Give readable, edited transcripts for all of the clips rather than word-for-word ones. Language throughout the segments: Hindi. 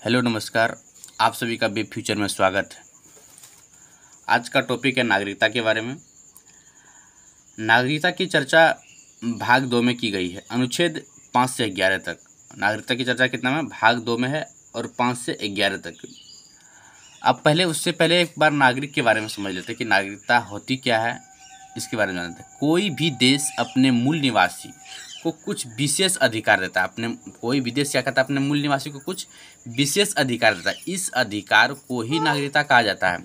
हेलो नमस्कार, आप सभी का बी फ्यूचर में स्वागत है। आज का टॉपिक है नागरिकता के बारे में। नागरिकता की चर्चा भाग 2 में की गई है, अनुच्छेद 5 से 11 तक। नागरिकता की चर्चा कितना में? भाग 2 में है और 5 से 11 तक। अब उससे पहले एक बार नागरिक के बारे में समझ लेते हैं कि नागरिकता होती क्या है, इसके बारे में जानते हैं। कोई भी देश अपने मूल निवासी को कुछ विशेष अधिकार देता है। कोई भी देश क्या कहता है? अपने मूल निवासी को कुछ विशेष अधिकार देता है। इस अधिकार को ही नागरिकता कहा जाता है।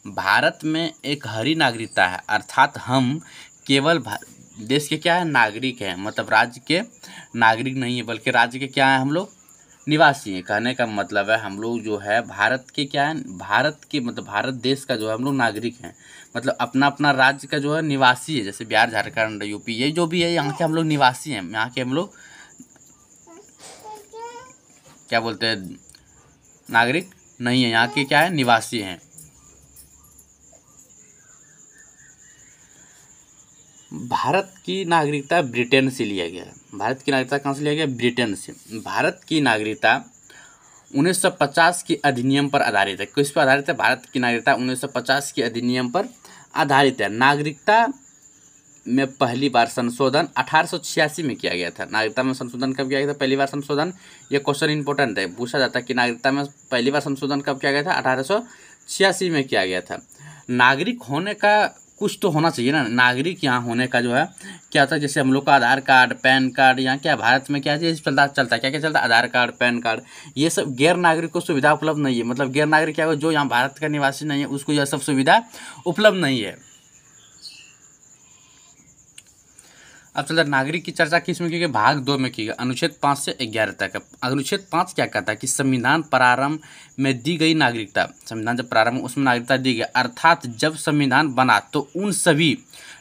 भारत में एक हरी नागरिकता है, अर्थात हम केवल देश के क्या है? नागरिक हैं। मतलब राज्य के नागरिक नहीं है, बल्कि राज्य के क्या है? हम लोग निवासी हैं। कहने का मतलब है हम लोग जो है भारत के क्या है? भारत के मतलब भारत देश का जो है हम लोग नागरिक हैं। मतलब अपना अपना राज्य का जो है निवासी है। जैसे बिहार, झारखंड, यूपी, ये जो भी है यहाँ के हम लोग निवासी हैं। यहाँ के हम लोग क्या बोलते हैं? नागरिक नहीं है, यहाँ के क्या है? निवासी हैं। भारत की नागरिकता ब्रिटेन से लिया गया है। भारत की नागरिकता कहाँ से लिया गया? ब्रिटेन से। भारत की नागरिकता 1950 के अधिनियम पर आधारित है। किस पर आधारित है? भारत की नागरिकता 1950 के अधिनियम पर आधारित है। नागरिकता में पहली बार संशोधन 1886 में किया गया था। नागरिकता में संशोधन कब किया गया था? पहली बार संशोधन, ये क्वेश्चन इंपॉर्टेंट है, पूछा जाता है कि नागरिकता में पहली बार संशोधन कब किया गया था? 1886 में किया गया था। नागरिक होने का कुछ तो होना चाहिए ना। नागरिक यहाँ होने का जो है क्या होता है? जैसे हम लोग का आधार कार्ड, पैन कार्ड, यहाँ क्या भारत में क्या चीज़ चलता है? क्या क्या चलता है? आधार कार्ड, पैन कार्ड, ये सब गैर नागरिक को सुविधा उपलब्ध नहीं है। मतलब गैर नागरिक क्या हो? जो यहाँ भारत का निवासी नहीं है, उसको यह सब सुविधा उपलब्ध नहीं है। अब चलते नागरिक की चर्चा किस में की गई? भाग 2 में की गई, अनुच्छेद 5 से 11 तक। अनुच्छेद 5 क्या कहता है कि संविधान प्रारंभ में दी गई नागरिकता, संविधान जब प्रारंभ उसमें नागरिकता दी गई, अर्थात जब संविधान बना तो उन सभी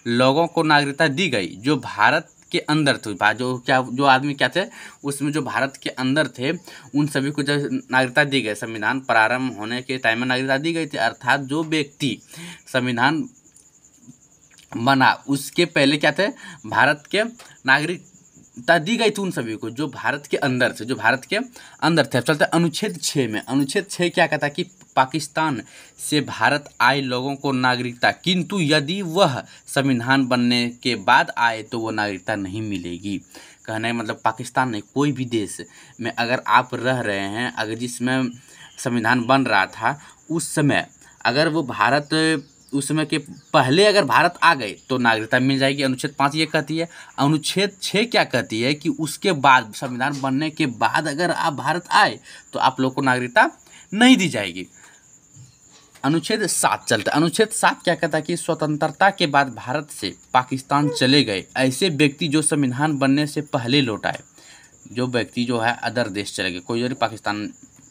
लोगों को नागरिकता दी गई जो भारत के अंदर थे। जो आदमी क्या थे उसमें, जो भारत के अंदर थे, उन सभी को जब नागरिकता दी गई, संविधान प्रारंभ होने के टाइम में नागरिकता दी गई थी। अर्थात जो व्यक्ति संविधान बना उसके पहले क्या थे? भारत के नागरिकता दी गई थी उन सभी को जो भारत के अंदर थे, अब चलते अनुच्छेद 6 में। अनुच्छेद 6 क्या कहता है कि पाकिस्तान से भारत आए लोगों को नागरिकता, किंतु यदि वह संविधान बनने के बाद आए तो वो नागरिकता नहीं मिलेगी। कहने का मतलब पाकिस्तान नहीं, कोई भी देश में अगर आप रह रहे हैं, अगर जिसमें संविधान बन रहा था उस समय, अगर वो भारत उस समय के पहले अगर भारत आ गए तो नागरिकता मिल जाएगी। अनुच्छेद 5 ये कहती है। अनुच्छेद 6 क्या कहती है कि उसके बाद, संविधान बनने के बाद अगर आप भारत आए तो आप लोग को नागरिकता नहीं दी जाएगी। अनुच्छेद 7 चलता है। अनुच्छेद 7 क्या कहता है कि स्वतंत्रता के बाद भारत से पाकिस्तान चले गए ऐसे व्यक्ति जो संविधान बनने से पहले लौट आए, जो व्यक्ति जो है अदर देश चले गए, कोई और पाकिस्तान,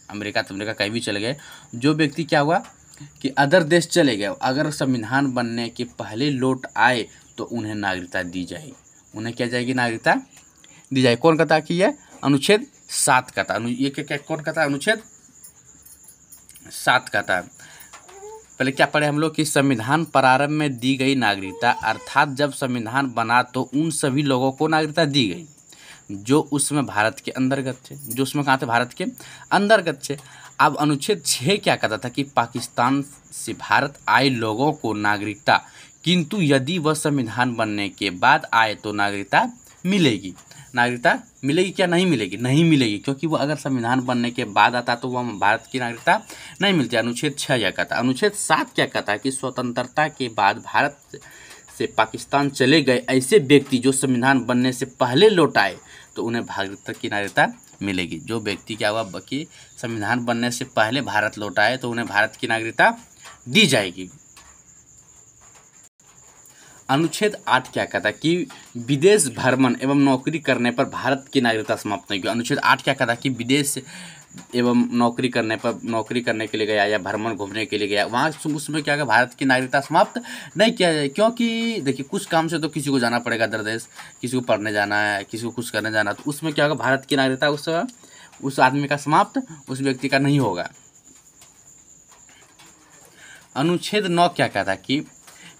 अमेरिका कहीं भी चले गए, जो व्यक्ति क्या हुआ कि अदर देश चले गए, अगर संविधान बनने के पहले लौट आए तो उन्हें नागरिकता दी जाएगी। उन्हें क्या जाएगी? नागरिकता दी जाएगी। कौन कहता है कि यह अनुच्छेद 7 कहता है? ये क्या कौन कहता है? अनुच्छेद 7 कहता है। पहले क्या पढ़े हम लोग कि संविधान प्रारंभ में दी गई नागरिकता, अर्थात जब संविधान बना तो उन सभी लोगों को नागरिकता दी गई जो उसमें भारत के अंतर्गत थे, जो उसमें कहाँ थे? भारत के अंतर्गत थे। अब अनुच्छेद 6 क्या कहता था कि पाकिस्तान से भारत आए लोगों को नागरिकता, किंतु यदि वह संविधान बनने के बाद आए तो नागरिकता मिलेगी। नागरिकता मिलेगी क्या? नहीं मिलेगी, नहीं मिलेगी, क्योंकि वो अगर संविधान बनने के बाद आता तो वह भारत की नागरिकता नहीं मिलती। अनुच्छेद 6 क्या कहता है? अनुच्छेद 7 क्या कहता है कि स्वतंत्रता के बाद भारत से पाकिस्तान चले गए ऐसे व्यक्ति जो संविधान बनने से पहले लौट आए तो उन्हें भारत की नागरिकता मिलेगी। जो व्यक्ति क्या हुआ कि संविधान बनने से पहले भारत लौट आए तो उन्हें भारत की नागरिकता दी जाएगी। अनुच्छेद 8 क्या कहता है कि विदेश भ्रमण एवं नौकरी करने पर भारत की नागरिकता समाप्त नहीं होगी। अनुच्छेद 8 क्या कहता है कि विदेश एवं नौकरी करने के लिए गया या भ्रमण घूमने के लिए गया, वहाँ उसमें क्या है? भारत की नागरिकता समाप्त नहीं किया जाए। क्योंकि देखिए कुछ काम से तो किसी को जाना पड़ेगा अदर देश, किसी को पढ़ने जाना है, किसी को कुछ करने जाना है, तो उसमें क्या होगा? भारत की नागरिकता उस आदमी का समाप्त, उस व्यक्ति का नहीं होगा। अनुच्छेद 9 क्या कहता है कि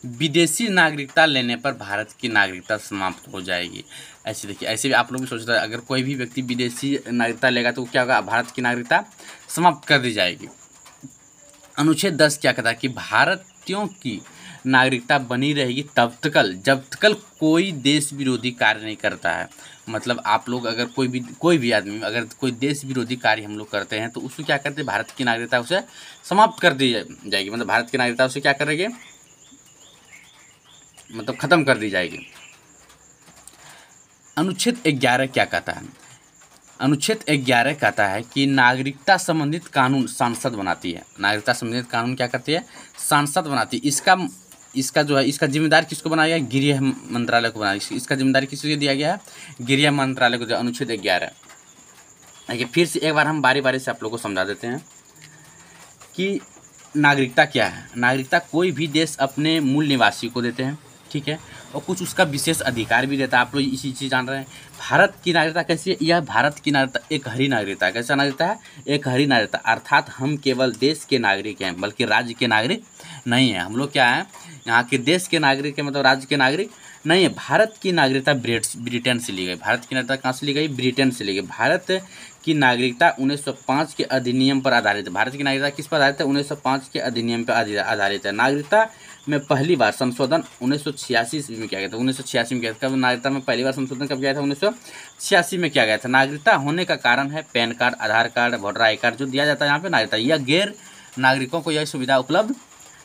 विदेशी नागरिकता लेने पर भारत की नागरिकता समाप्त हो जाएगी। ऐसे देखिए, ऐसे भी आप लोग भी सोचते हैं अगर कोई भी व्यक्ति विदेशी नागरिकता लेगा तो क्या होगा, भारत की नागरिकता समाप्त कर दी जाएगी। अनुच्छेद 10 क्या कहता है कि भारतीयों की नागरिकता बनी रहेगी तब तक जब तक कोई देश विरोधी कार्य नहीं करता है। मतलब आप लोग अगर कोई भी आदमी अगर कोई देश विरोधी कार्य हम लोग करते हैं तो उसको क्या करते हैं, भारत की नागरिकता उसे समाप्त कर दी जाएगी। मतलब भारत की नागरिकता उसे क्या करेंगे, मतलब ख़त्म कर दी जाएगी। अनुच्छेद 11 क्या कहता है, अनुच्छेद 11 कहता है कि नागरिकता संबंधित कानून सांसद बनाती है। नागरिकता संबंधित कानून क्या करती है, सांसद बनाती है। इसका जो है इसका जिम्मेदार किसको बनाया गया, गृह मंत्रालय को बनाया। इसका जिम्मेदारी किसको दिया गया है, गृह मंत्रालय को दिया। अनुच्छेद 11 देखिए, फिर से एक बार हम बारी बारी से आप लोग को समझा देते हैं कि नागरिकता क्या है। नागरिकता कोई भी देश अपने मूल निवासी को देते हैं, ठीक है, और कुछ उसका विशेष अधिकार भी देता है। आप लोग इसी चीज़ जान रहे हैं। भारत की नागरिकता कैसी है, यह भारत की नागरिकता एक हरी नागरिकता है। कैसा नागरिकता है, एक हरी नागरिकता, अर्थात हम केवल देश के नागरिक हैं बल्कि राज्य के नागरिक नहीं हैं। हम लोग क्या हैं, यहाँ के देश के नागरिक हैं, मतलब राज्य के नागरिक नहीं है। भारत की नागरिकता ब्रिटेन से ली गई। भारत की नागरिकता कहाँ से ली गई, ब्रिटेन से ली गई। भारत की नागरिकता 1905 के अधिनियम पर आधारित है। भारत की नागरिकता किस पर आधारित है, 1905 के अधिनियम पर आधारित है। नागरिकता में पहली बार संशोधन 1986 ईस्वी में किया गया था। 1986 में किया था। नागरिकता में पहली बार संशोधन कब किया था, 1986 में किया गया था। नागरिकता होने का कारण है pan card, Aadhaar card, voter I card जो दिया जाता है यहाँ पे नागरिकता। यह गैर नागरिकों को यह सुविधा उपलब्ध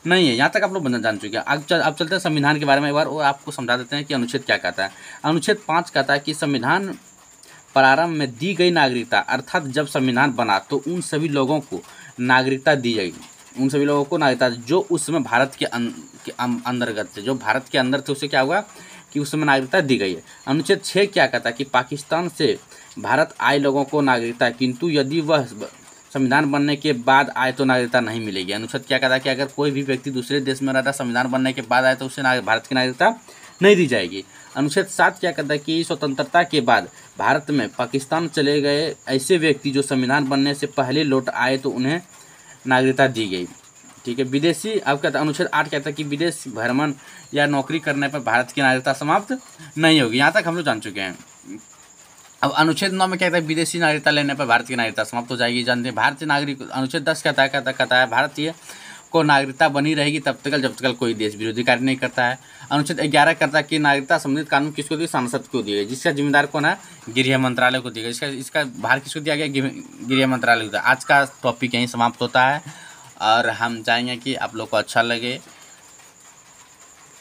नहीं है। यहाँ तक आप लोग जान चुके हैं। अब चलते हैं संविधान के बारे में एक बार और आपको समझा देते हैं कि अनुच्छेद क्या कहता है। अनुच्छेद 5 कहता है कि संविधान प्रारंभ में दी गई नागरिकता, अर्थात जब संविधान बना तो उन सभी लोगों को नागरिकता दी जाएगी। उन सभी लोगों को नागरिकता जो उस समय भारत के अंतर्गत थे, जो भारत के अंदर थे, उसे क्या हुआ कि उस समय नागरिकता दी गई है। अनुच्छेद 6 क्या कहता है कि पाकिस्तान से भारत आए लोगों को नागरिकता, किंतु यदि वह संविधान बनने के बाद आए तो नागरिकता नहीं मिलेगी। अनुच्छेद क्या कहता है कि अगर कोई भी व्यक्ति दूसरे देश में रहता संविधान बनने के बाद आए तो उसे भारत की नागरिकता नहीं दी जाएगी। अनुच्छेद 7 क्या कहता है कि स्वतंत्रता के बाद भारत में पाकिस्तान चले गए ऐसे व्यक्ति जो संविधान बनने से पहले लौट आए तो उन्हें नागरिकता दी गई, ठीक है। विदेशी अब कहता है, अनुच्छेद 8 कहता है कि विदेश भ्रमण या नौकरी करने पर भारत की नागरिकता समाप्त नहीं होगी। यहाँ तक हम लोग जान चुके हैं। अब अनुच्छेद 9 में क्या कहता है, विदेशी नागरिकता लेने पर भारत की नागरिकता समाप्त हो जाएगी। जानते हैं भारतीय नागरिक। अनुच्छेद 10 कहता है भारतीय को नागरिकता बनी रहेगी तब तक जब तक कोई देश विरोधी कार्य नहीं करता है। अनुच्छेद 11 कहता है कि नागरिकता संबंधित कानून किसको दिए, सांसद को दिए, जिसका जिम्मेदार कौन है, गृह मंत्रालय को दिया गया। इसका भार किसको दिया गया, गृह मंत्रालय को दिया। आज का टॉपिक यहीं समाप्त होता है और हम चाहेंगे कि आप लोग को अच्छा लगे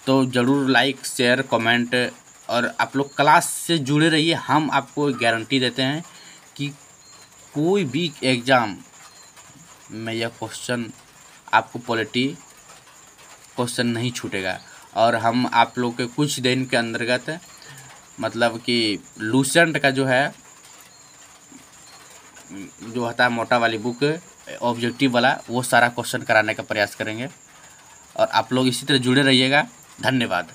तो ज़रूर लाइक, शेयर, कमेंट और आप लोग क्लास से जुड़े रहिए। हम आपको गारंटी देते हैं कि कोई भी एग्ज़ाम में यह क्वेश्चन आपको पॉलिटी क्वेश्चन नहीं छूटेगा। और हम आप लोग के कुछ दिन के अंतर्गत मतलब कि लूसेंट का जो होता है मोटा वाली बुक ऑब्जेक्टिव वाला, वो सारा क्वेश्चन कराने का प्रयास करेंगे। और आप लोग इसी तरह जुड़े रहिएगा। धन्यवाद।